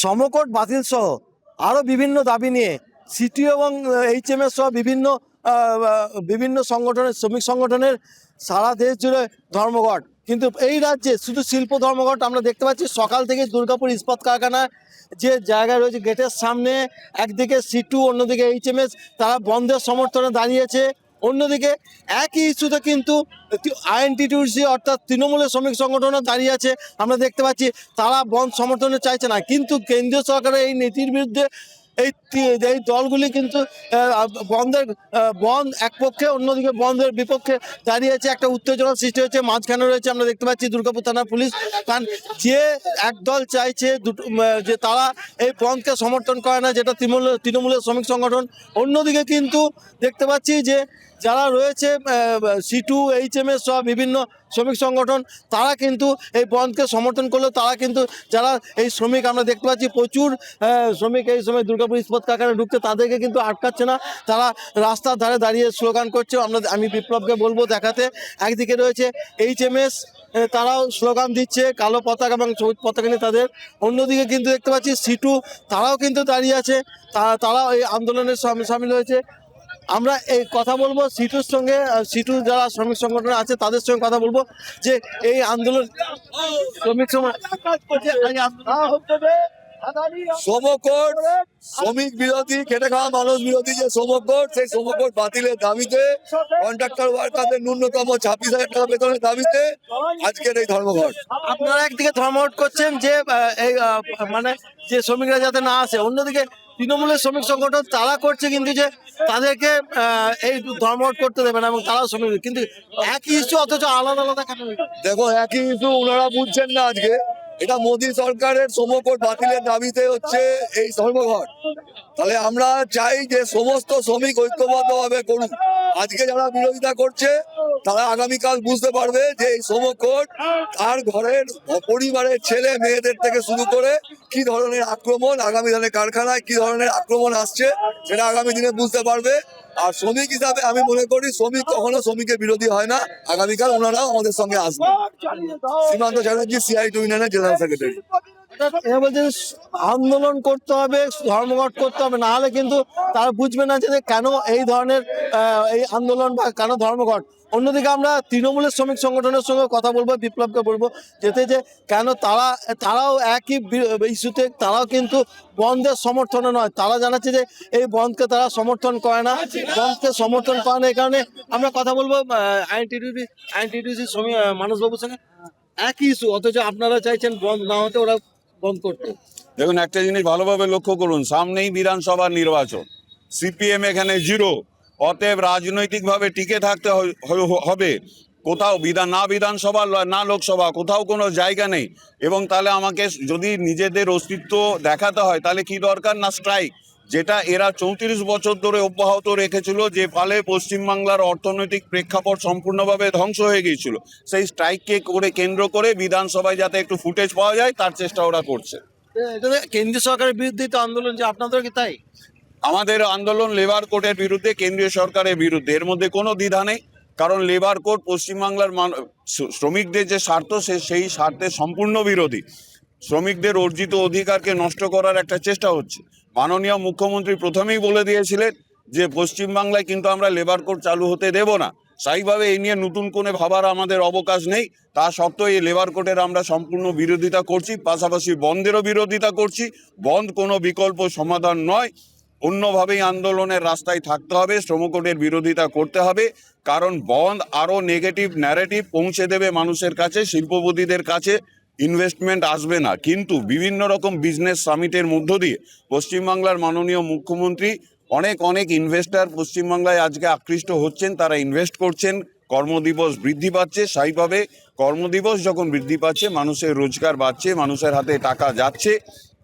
সমকোট বাতিল সহ আরও বিভিন্ন দাবি নিয়ে সিটি এবং HMS সহ বিভিন্ন সংগঠনের শ্রমিক সংগঠনের সারা দেশ জুড়ে ধর্মঘট। কিন্তু এই রাজ্যে শুধু শিল্প ধর্মঘট আমরা দেখতে পাচ্ছি। সকাল থেকে দুর্গাপুর ইস্পাত কারখানা যে জায়গায় রয়েছে গেটের সামনে, একদিকে সিটু অন্যদিকে HMS, তারা বন্ধের সমর্থনে দাঁড়িয়েছে। অন্যদিকে একই ইস্যুতে কিন্তু INTTUC অর্থাৎ তৃণমূলের শ্রমিক সংগঠনও দাঁড়িয়ে আছে। আমরা দেখতে পাচ্ছি তারা বন্ধ সমর্থনে চাইছে না, কিন্তু কেন্দ্রীয় সরকারের এই নীতির বিরুদ্ধে এই দলগুলি কিন্তু বন্ধ এক পক্ষে, অন্যদিকে বন্ধের বিপক্ষে দাঁড়িয়েছে। একটা উত্তেজনার সৃষ্টি হয়েছে, মাঝখানে রয়েছে আমরা দেখতে পাচ্ছি দুর্গাপুর থানার পুলিশ। কারণ যে একদল চাইছে যে তারা এই বন্ধকে সমর্থন করে না, যেটা তৃণমূলের শ্রমিক সংগঠন। অন্যদিকে কিন্তু দেখতে পাচ্ছি যে যারা রয়েছে সিটু HMS সহ বিভিন্ন শ্রমিক সংগঠন, তারা কিন্তু এই বন্ধকে সমর্থন করলেও তারা কিন্তু যারা এই শ্রমিক আমরা দেখতে পাচ্ছি প্রচুর শ্রমিক এই সময় দুর্গাপুর ইস্পাত কারখানায় ঢুকছে, তাদেরকে কিন্তু আটকাচ্ছে না। তারা রাস্তার ধারে দাঁড়িয়ে স্লোগান করছে। আমি বিপ্লবকে বলবো দেখাতে। একদিকে রয়েছে HMS, তারাও স্লোগান দিচ্ছে কালো পতাকা এবং সবুজ পতাকা নিয়ে তাদের। অন্যদিকে কিন্তু দেখতে পাচ্ছি সিটু, তারাও কিন্তু দাঁড়িয়ে আছে, তারাও এই আন্দোলনের সামিল হয়েছে। আমরা এই কথা বলবো সিটুর সঙ্গে, সিটু যারা শ্রমিক সংগঠন আছে তাদের সঙ্গে কথা বলবো যে এই আন্দোলন সমকোট শ্রমিক বিরোধী, খেটে খাওয়া মানুষ বিরোধী যে সমকোট, সেই সমকোট বাতিলের দাবিতে কন্ট্রাক্টর ওয়ার্কারদের ন্যূনতম 26,000 টাকা বেতনের দাবিতে আজকের এই ধর্মঘট। আপনারা একদিকে ধর্মঘট করছেন যে এই মানে যে শ্রমিকরা যাতে না আসে, অন্যদিকে তৃণমূলের শ্রমিক সংগঠন তারা করছে কিন্তু যে তাদেরকে এই ধর্মঘট করতে দেবে না এবং তারাও শ্রমিক, কিন্তু একই ইস্যু অথচ আলাদা আলাদা কেন? দেখো, একই ইস্যু ওনারা বুঝছেন না। আজকে এটা মোদী সরকারের সমকোট বাতিলের দাবিতে হচ্ছে এই ধর্মঘট। তাহলে আমরা চাই যে সমস্ত শ্রমিক ঐক্যবদ্ধভাবে করুন। আজকে যারা বিরোধিতা করছে তারা আগামীকাল বুঝতে পারবে যে এই সমকোট তার ঘরের পরিবারের ছেলে মেয়েদের থেকে শুরু করে কি ধরনের আক্রমণ, আগামী দিনে কারখানায় কি ধরনের আক্রমণ আসছে সেটা আগামী দিনে বুঝতে পারবে। আর শ্রমিক হিসাবে আমি মনে করি শ্রমিক কখনো শ্রমিকের বিরোধী হয় না। আগামীকাল ওনারাও আমাদের সঙ্গে আসবেন। সীমান্ত চ্যাটার্জি, CI2 ইউনিয়নের জেনারেল সেক্রেটারি। আন্দোলন করতে হবে, ধর্মঘট করতে হবে, না হলে কিন্তু তারা বুঝবে না যে কেন এই ধরনের এই আন্দোলন বা কেন ধর্মঘট। অন্যদিকে আমরা তৃণমূলের শ্রমিক সংগঠনের সঙ্গে কথা বলবো, বিপ্লবকে বলবো যেতে যে কেন তারাও একই ইস্যুতে, তারাও কিন্তু বন্ধের সমর্থনে নয়। তারা জানাচ্ছে যে এই বন্ধকে তারা সমর্থন করে না, বন্ধকে সমর্থন করে না। এই কারণে আমরা কথা বলবো INTTUC শ্রমিক মানসবাবুর সঙ্গে। একই ইস্যু অথচ আপনারা চাইছেন বন্ধ না হতে, ওরা বন্ধ করতে। দেখুন, একটা জিনিস ভালোভাবে লক্ষ্য করুন, সামনেই বিধানসভা নির্বাচন, CPM এখানে 0, অতএব রাজনৈতিকভাবে টিকে থাকতে হবে। কোথাও বিধানসভা না লোকসভা, কোথাও কোনো জায়গা নেই। এবং তাহলে আমাকে যদি নিজেদের অস্তিত্ব দেখাতে হয় তাহলে কি দরকার না স্ট্রাইক, যেটা এরা 34 বছর ধরে অব্যাহত রেখেছিল, যে ফলে পশ্চিমবাংলার অর্থনৈতিক প্রেক্ষাপট সম্পূর্ণভাবে ধ্বংস হয়ে গিয়েছিল। সেই স্ট্রাইককে কেন্দ্র করে বিধানসভায় যাতে একটু ফুটেজ পাওয়া যায় তার চেষ্টা ওরা করছে। কেন্দ্রীয় সরকারের বিরুদ্ধে তো আন্দোলন, যে আপনাদের কি তাই? আমাদের আন্দোলন লেবার কোর্টের বিরুদ্ধে, কেন্দ্রীয় সরকারের বিরুদ্ধে, এর মধ্যে কোনো দ্বিধা নেই। কারণ লেবার কোর্ট পশ্চিমবাংলার শ্রমিকদের যে স্বার্থ, সেই স্বার্থের সম্পূর্ণ বিরোধী। শ্রমিকদের অর্জিত অধিকারকে নষ্ট করার একটা চেষ্টা হচ্ছে। মাননীয় মুখ্যমন্ত্রী প্রথমেই বলে দিয়েছিলেন যে পশ্চিমবাংলায় কিন্তু আমরা লেবার কোর্ট চালু হতে দেব না। স্থায়ীভাবে এই নিয়ে নতুন কোনো ভাবার আমাদের অবকাশ নেই। তা সত্ত্বেও এই লেবার কোর্টের আমরা সম্পূর্ণ বিরোধিতা করছি, পাশাপাশি বন্ধেরও বিরোধিতা করছি। বন্ধ কোনো বিকল্প সমাধান নয়, অন্যভাবেই আন্দোলনের রাস্তায় থাকতে হবে, শ্রমকোটের বিরোধিতা করতে হবে। কারণ বন্ধ আরও নেগেটিভ ন্যারেটিভ পৌঁছে দেবে মানুষের কাছে, শিল্পপতিদের কাছে। ইনভেস্টমেন্ট আসবে না, কিন্তু বিভিন্ন রকম বিজনেস সামিটের মধ্য দিয়ে পশ্চিমবাংলার মাননীয় মুখ্যমন্ত্রী অনেক ইনভেস্টার পশ্চিমবাংলায় আজকে আকৃষ্ট হচ্ছেন, তারা ইনভেস্ট করছেন, কর্মদিবস বৃদ্ধি পাচ্ছে। সেইভাবে কর্মদিবস যখন বৃদ্ধি পাচ্ছে, মানুষের রোজগার বাড়ছে, মানুষের হাতে টাকা যাচ্ছে।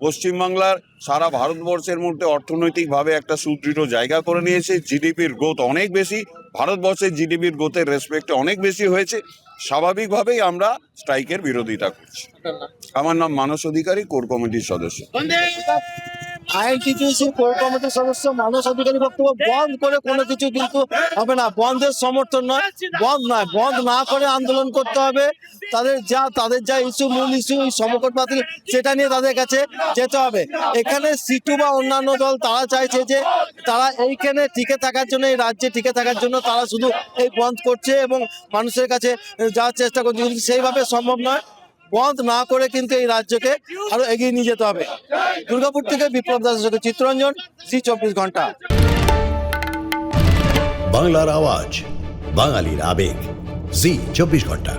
পশ্চিমবাংলার সারা ভারতবর্ষের মধ্যে অর্থনৈতিকভাবে একটা সুদৃঢ় জায়গা করে নিয়েছে। জিডিপির গ্রোথ অনেক বেশি, ভারতবর্ষের জিডিপির গ্রোথের রেসপেক্টে অনেক বেশি হয়েছে। স্বাভাবিকভাবেই আমরা স্ট্রাইকের বিরোধিতা করছি। আমার নাম মানস অধিকারী, কোর কমিটির সদস্য। আইএনটিটিউসি কোর কমিটির সদস্য মানস অধিকারী বক্তব্য, বন্ধ করে কোনো কিছু কিন্তু হবে না, বন্ধের সমর্থন নয়, বন্ধ না করে আন্দোলন করতে হবে। তাদের যা ইস্যু, মূল ইস্যু সমকট বাতিল, সেটা নিয়ে তাদের কাছে যেতে হবে। এখানে সিটু বা অন্যান্য দল তারা চাইছে যে তারা এইখানে টিকে থাকার জন্য, এই রাজ্যে টিকে থাকার জন্য তারা শুধু এই বন্ধ করছে এবং মানুষের কাছে যাওয়ার চেষ্টা করছে, কিন্তু সেইভাবে সম্ভব নয়। বন্ধ না করে কিন্তু এই রাজ্যকে আরো এগিয়ে নিয়ে যেতে হবে। দুর্গাপুর থেকে বিপ্লব দাসের সাথে চিত্তরঞ্জন, জি 24 ঘন্টা। বাংলার আওয়াজ, বাঙালির আবেগ, জি 24 ঘন্টা।